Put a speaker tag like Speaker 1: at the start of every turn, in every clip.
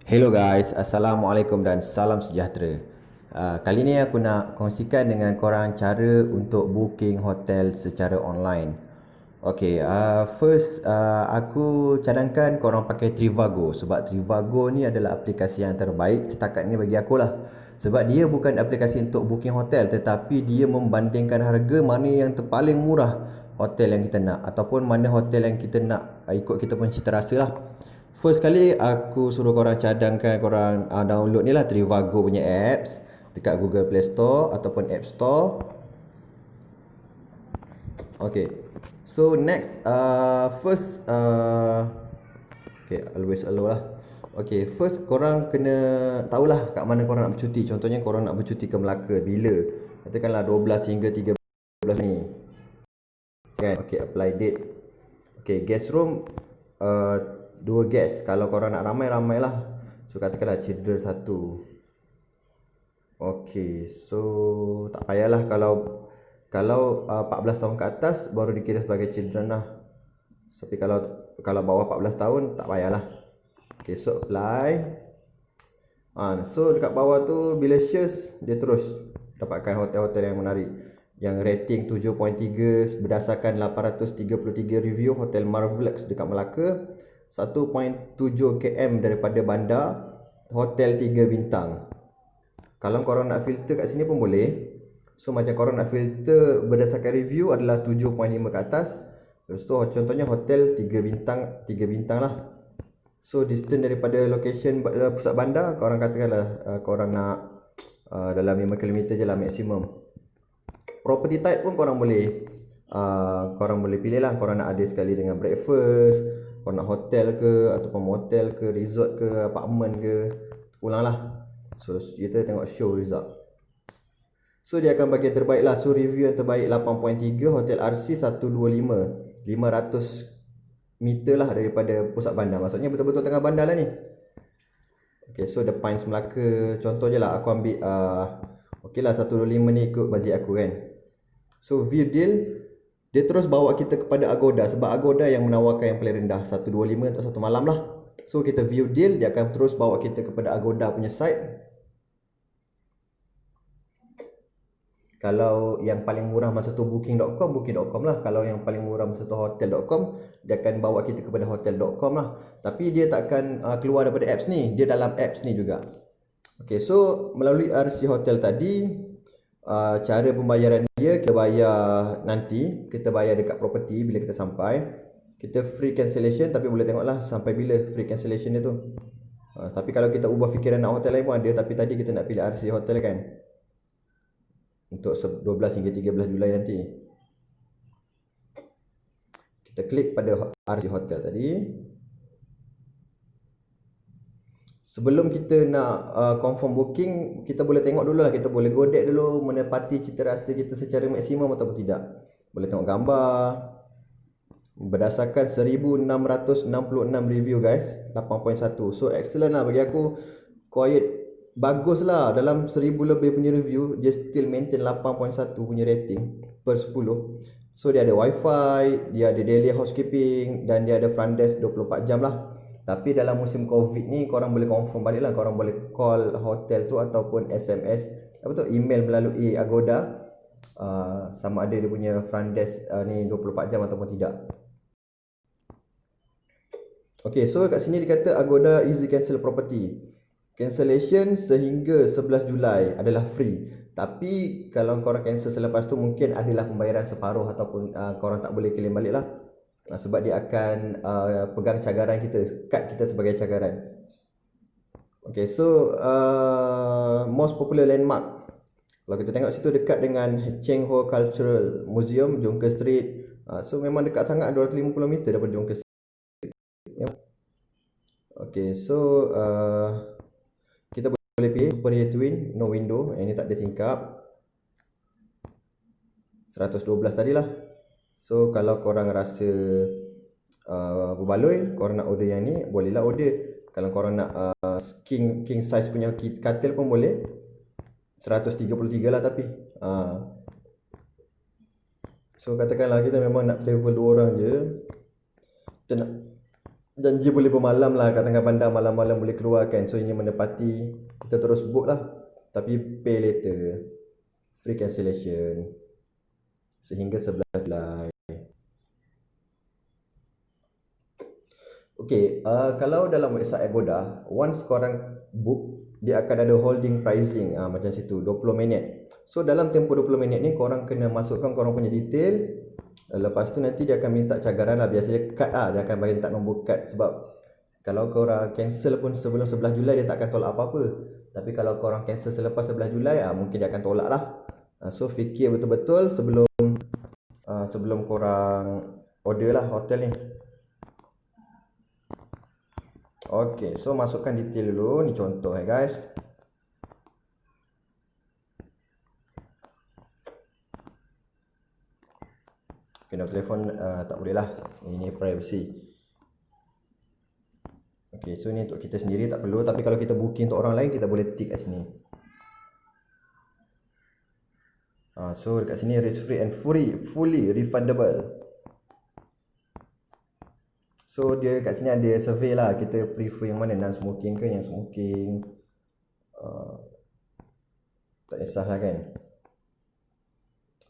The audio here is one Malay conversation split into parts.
Speaker 1: Hello guys, Assalamualaikum dan salam sejahtera. Kali ni aku nak kongsikan dengan korang cara untuk booking hotel secara online. Okay, first aku cadangkan korang pakai Trivago sebab Trivago ni adalah aplikasi yang terbaik setakat ni bagi aku lah. Sebab dia bukan aplikasi untuk booking hotel tetapi dia membandingkan harga mana yang terpaling murah hotel yang kita nak ataupun mana hotel yang kita nak ikut kita pun cita rasa lah. First kali aku suruh korang cadangkan korang download ni lah Trivago punya apps dekat Google Play Store ataupun App Store. Okay. So next first okay, always allow lah. Okay, first korang kena tahulah kat mana korang nak bercuti. Contohnya korang nak bercuti ke Melaka bila? Katakanlah 12 hingga 13 ni. Kan? Okay, apply date. Okay, guest room 2 guest. Kalau korang nak ramai-ramai lah. So katakanlah children 1. Okay, so tak payahlah kalau 14 tahun ke atas baru dikira sebagai children lah. Tapi kalau bawah 14 tahun tak payahlah. Okay, so apply. So dekat bawah tu bila shares dia terus dapatkan hotel-hotel yang menarik yang rating 7.3 berdasarkan 833 review hotel Marvelux dekat Melaka, 1.7 km daripada bandar, hotel 3 bintang. Kalau korang nak filter kat sini pun boleh. So macam korang nak filter berdasarkan review adalah 7.5 ke atas. Lepas tu contohnya hotel 3 bintang, 3 bintang lah. So distance daripada location pusat bandar korang katakanlah korang nak dalam 5 km je lah maksimum. Property type pun korang boleh pilih lah. Korang nak ada sekali dengan breakfast, korang nak hotel ke ataupun motel ke, resort ke, apartment ke, pulang lah. So kita tengok show result. So dia akan bagi yang terbaik lah. So review yang terbaik 8.3 hotel RC 125, 500 meter lah daripada pusat bandar. Maksudnya betul-betul tengah bandar lah ni. Okay, so The Pines Melaka contoh je lah. Aku ambil okay lah 125 ni ikut bajet aku kan. So view deal dia terus bawa kita kepada Agoda sebab Agoda yang menawarkan yang paling rendah 125 untuk satu malam lah. So kita view deal, dia akan terus bawa kita kepada Agoda punya site. Kalau yang paling murah masa tu booking.com lah. Kalau yang paling murah masa tu hotel.com, dia akan bawa kita kepada hotel.com lah. Tapi dia takkan keluar daripada apps ni. Dia dalam apps ni juga. Okay, so melalui RC Hotel tadi, cara pembayaran dia kita bayar nanti. Kita bayar dekat property bila kita sampai. Kita free cancellation tapi boleh tengoklah sampai bila free cancellation dia tu. Tapi kalau kita ubah fikiran nak hotel lain pun ada. Tapi tadi kita nak pilih RC Hotel kan, untuk 12 hingga 13 Julai nanti. Kita klik pada RC Hotel tadi. Sebelum kita nak confirm booking, kita boleh tengok dulu lah. Kita boleh godek dulu menepati cita rasa kita secara maksimum ataupun tidak. Boleh tengok gambar. Berdasarkan 1666 review guys, 8.1. So excellent lah bagi aku. Quiet bagus lah. Dalam 1000 lebih punya review, dia still maintain 8.1 punya rating per 10. So dia ada wifi, dia ada daily housekeeping, dan dia ada front desk 24 jam lah. Tapi dalam musim covid ni korang boleh confirm balik lah. Korang boleh call hotel tu ataupun SMS email melalui Agoda, sama ada dia punya front desk ni 24 jam ataupun tidak. Okay, so kat sini dikata Agoda Easy Cancel Property. Cancellation sehingga 11 Julai adalah free. Tapi kalau korang cancel selepas tu mungkin adalah pembayaran separuh ataupun korang tak boleh claim balik lah. Sebab dia akan pegang cagaran kita, kad kita sebagai cagaran. Okay, so most popular landmark. Kalau kita tengok situ dekat dengan Cheng Ho Cultural Museum, Jonker Street. So memang dekat sangat, 250 meter daripada Jonker Street. Okay, so kita boleh pilih Superior Twin, no window. Yang ni tak ada tingkap. 112 tadilah. So kalau korang rasa berbaloi, korang nak order yang ni, bolehlah order. Kalau korang nak king size punya katil pun boleh. 133 lah tapi. So katakanlah kita memang nak travel 2 orang je. Kita nak Janji boleh bermalam lah kat tengah bandar, malam-malam boleh keluar kan. So ini menepati, kita terus book lah. Tapi pay later, free cancellation sehingga 11 Julai. Okay, kalau dalam website Agoda, once korang book, dia akan ada holding pricing, macam situ, 20 minit. So dalam tempoh 20 minit ni korang kena masukkan korang punya detail. Lepas tu nanti dia akan minta cagaran lah, biasanya kad lah, dia akan bagi minta nombor kad. Sebab kalau korang cancel pun sebelum 11 Julai dia tak akan tolak apa-apa. Tapi kalau korang cancel selepas 11 Julai, mungkin dia akan tolak lah. So fikir betul-betul sebelum korang order lah hotel ni. Okay, so masukkan detail dulu. Ni contoh guys. Okay, nombor telefon tak boleh lah. Ini privacy. Okay, so ni untuk kita sendiri tak perlu. Tapi kalau kita booking untuk orang lain, kita boleh tick kat sini. So dekat sini risk free and fully refundable. So dia kat sini ada survey lah, kita prefer yang mana, non smoking ke yang smoking. Tak kisahlah kan.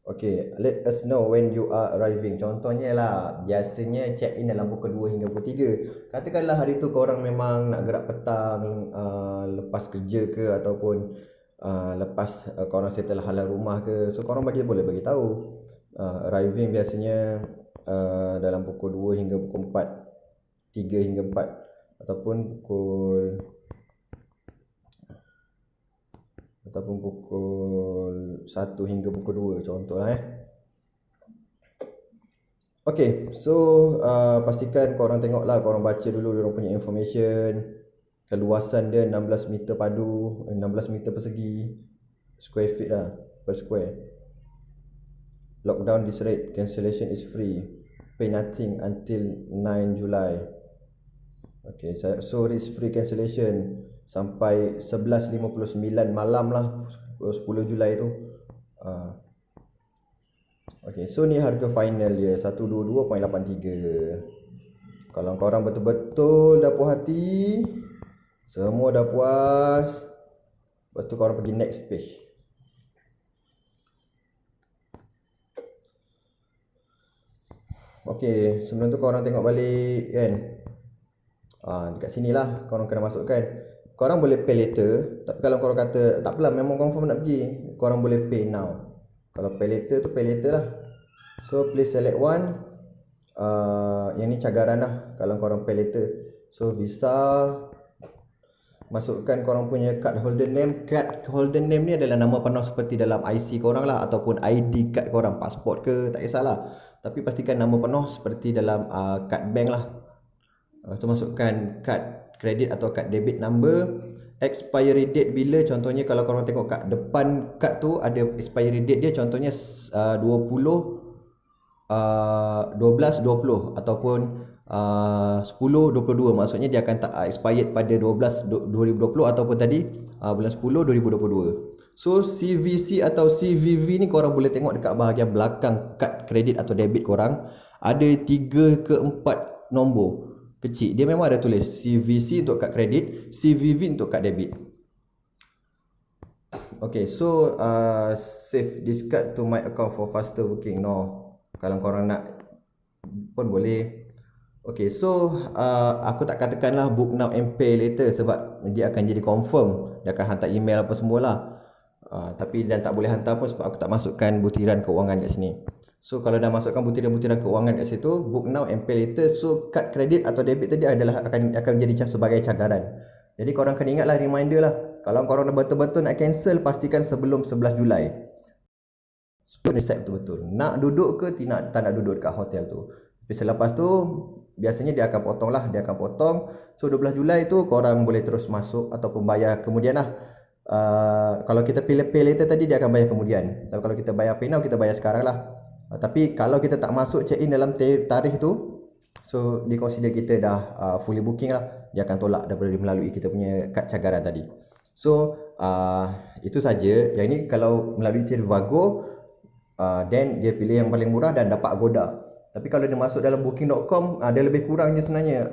Speaker 1: Okay, let us know when you are arriving. Contohnya lah, biasanya check in dalam pukul 2 hingga pukul 3. Katakanlah hari tu korang memang nak gerak petang, lepas kerja ke, ataupun lepas korang settle halal rumah ke. So korang boleh bagi tahu. Arriving biasanya dalam pukul 2 hingga pukul 4, 3 hingga 4, ataupun pukul 1 hingga pukul 2, contohlah Okay, so pastikan korang tengok lah, korang baca dulu diorang punya information. Keluasan dia 16 meter padu, 16 meter persegi, square feet lah per square. Lockdown this rate, cancellation is free, pay nothing until 9 July. Okay, so risk free cancellation sampai 11.59 malam lah, 10 Julai tu. Okay, so ni harga final dia 122.83. Kalau korang betul-betul dah puas hati, semua dah puas, lepas tu korang pergi next page. Okay, sebelum tu korang tengok balik kan. Dekat sini lah korang kena masukkan. Korang boleh pay later, tapi kalau korang kata tak apalah, memang confirm nak pergi, korang boleh pay now. Kalau pay later tu pay later lah. So please select one. Yang ni cagaran lah kalau korang pay later. So visa, masukkan korang punya card holder name. Card holder name ni adalah nama penuh seperti dalam IC korang lah, ataupun ID card korang, pasport ke, tak kisahlah. Tapi pastikan nama penuh seperti dalam card bank lah. So masukkan kad kredit atau kad debit number. Expiry date bila, contohnya kalau korang tengok kat depan kad tu ada expiry date dia, contohnya 12/20 ataupun 10/22. Maksudnya dia akan tak expired pada 12/20 ataupun tadi bulan 10/2022. So CVC atau CVV ni korang boleh tengok dekat bahagian belakang kad kredit atau debit korang, ada 3 ke 4 nombor kecil. Dia memang ada tulis CVC untuk kad kredit, CVV untuk kad debit. Okay, so save this card to my account for faster booking. No, kalau korang nak pun boleh. Okay, so aku tak katakanlah book now and pay later, sebab dia akan jadi confirm, dia akan hantar email apa semualah. Tapi dan tak boleh hantar pun sebab aku tak masukkan butiran keuangan kat sini. So kalau dah masukkan butiran-butiran keuangan kat situ, book now and pay later. So kad kredit atau debit tadi adalah akan menjadi sebagai cagaran. Jadi korang kena ingatlah, reminder lah, kalau korang betul-betul nak cancel, pastikan sebelum 11 Julai. So decide betul-betul nak duduk ke tak nak duduk dekat hotel tu. Tapi selepas tu biasanya dia akan potong lah, dia akan potong. So 12 Julai tu korang boleh terus masuk ataupun bayar kemudian lah. Kalau kita pay later tadi, dia akan bayar kemudian. Tapi kalau kita bayar pay now, kita bayar sekarang lah. Tapi kalau kita tak masuk check in dalam tarikh tu, so dia consider kita dah fully booking lah, dia akan tolak daripada melalui kita punya kad cagaran tadi. So itu saja. Yang ni kalau melalui Trivago, then dia pilih yang paling murah dan dapat Agoda. Tapi kalau dia masuk dalam booking.com, dia lebih kurang je sebenarnya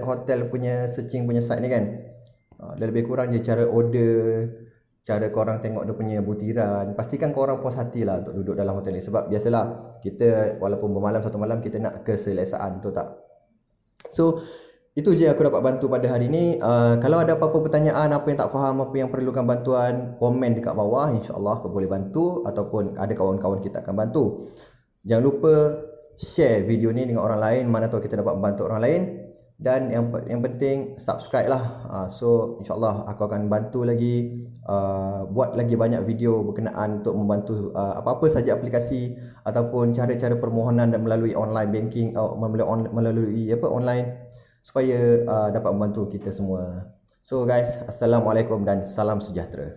Speaker 1: hotel punya searching punya site ni kan. Dia lebih kurang je cara order, cara korang tengok dia punya butiran. Pastikan korang puas hati lah untuk duduk dalam hotel ni. Sebab biasalah kita walaupun bermalam satu malam, kita nak keselesaan, betul tak? So itu je aku dapat bantu pada hari ni. Kalau ada apa-apa pertanyaan, apa yang tak faham, apa yang perlukan bantuan, komen dekat bawah. InsyaAllah aku boleh bantu, ataupun ada kawan-kawan kita akan bantu. Jangan lupa share video ni dengan orang lain, mana tahu kita dapat membantu orang lain. Dan yang penting subscribe lah. So insyaAllah aku akan bantu lagi, buat lagi banyak video berkenaan untuk membantu apa-apa saja aplikasi ataupun cara-cara permohonan dan melalui online banking, melalui online, supaya dapat membantu kita semua. So guys, Assalamualaikum dan salam sejahtera.